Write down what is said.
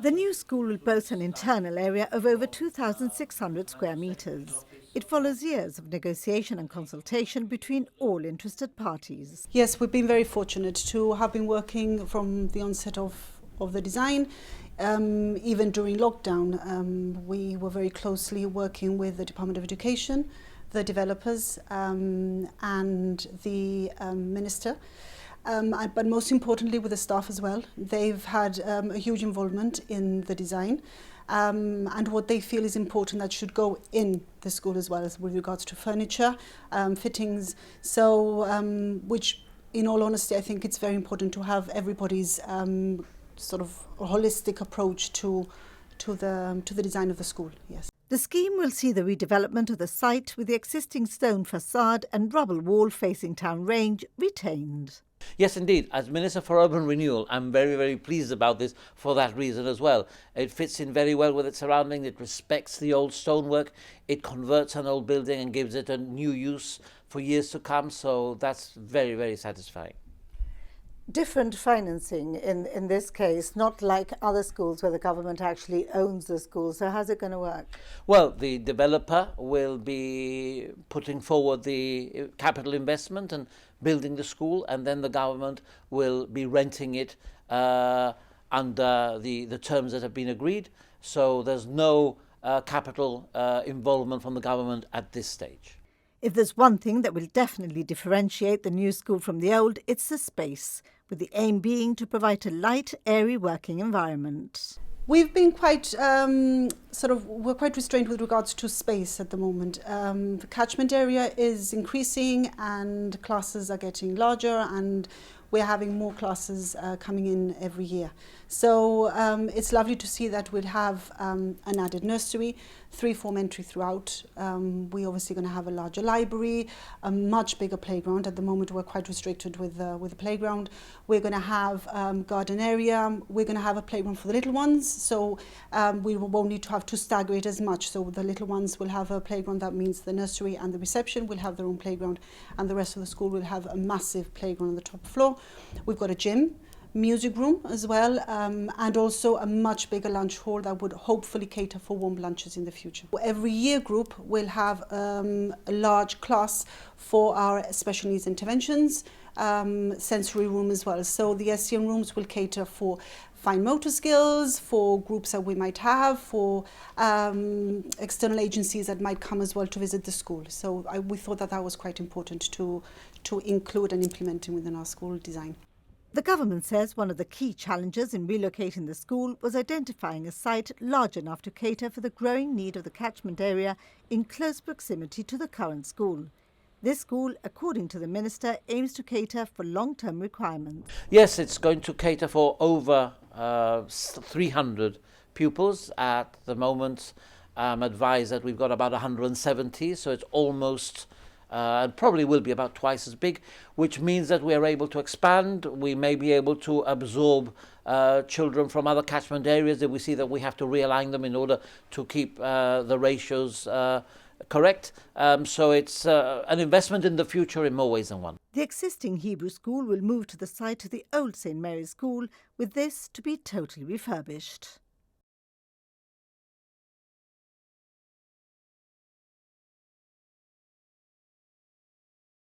The new school will boast an internal area of over 2,600 square metres. It follows years of negotiation and consultation between all interested parties. Yes, we've been very fortunate to have been working from the onset of the design. Even during lockdown, we were very closely working with the Department of Education, the developers and the Minister. But most importantly with the staff as well. They've had a huge involvement in the design and what they feel is important that should go in the school as well as with regards to furniture, fittings. So which in all honesty I think it's very important to have everybody's sort of holistic approach to the design of the school, yes. The scheme will see the redevelopment of the site with the existing stone facade and rubble wall facing Town Range retained. Yes, indeed. As Minister for Urban Renewal, I'm very, very pleased about this for that reason as well. It fits in very well with its surroundings. It respects the old stonework. It converts an old building and gives it a new use for years to come. So that's very, very satisfying. Different financing in this case, not like other schools where the government actually owns the school. So how's it going to work? Well, the developer will be putting forward the capital investment and building the school, and then the government will be renting it under the terms that have been agreed. So there's no capital involvement from the government at this stage. If there's one thing that will definitely differentiate the new school from the old, it's the space, with the aim being to provide a light, airy working environment. We've been quite we're quite restrained with regards to space at the moment. The catchment area is increasing and classes are getting larger and we're having more classes coming in every year. So it's lovely to see that we'll have an added nursery, 3 form entry throughout. We're obviously going to have a larger library, a much bigger playground. At the moment we're quite restricted with the playground. We're going to have garden area. We're going to have a playground for the little ones, so we won't need to have to stagger it as much. So the little ones will have a playground. That means the nursery and the reception will have their own playground, and the rest of the school will have a massive playground on the top floor. We've got a gym, music room as well, and also a much bigger lunch hall that would hopefully cater for warm lunches in the future. Every year group will have a large class for our special needs interventions, sensory room as well. So the SCN rooms will cater for fine motor skills, for groups that we might have, for external agencies that might come as well to visit the school. So we thought that was quite important to include and implement within our school design. The government says one of the key challenges in relocating the school was identifying a site large enough to cater for the growing need of the catchment area in close proximity to the current school. This school, according to the Minister, aims to cater for long-term requirements. Yes, it's going to cater for over 300 pupils. At the moment, I'm advised that we've got about 170, so it's almost and probably will be about twice as big, which means that we are able to expand. We may be able to absorb children from other catchment areas that we see that we have to realign them in order to keep the ratios correct. So it's an investment in the future in more ways than one. The existing Hebrew school will move to the site of the old St. Mary's School, with this to be totally refurbished.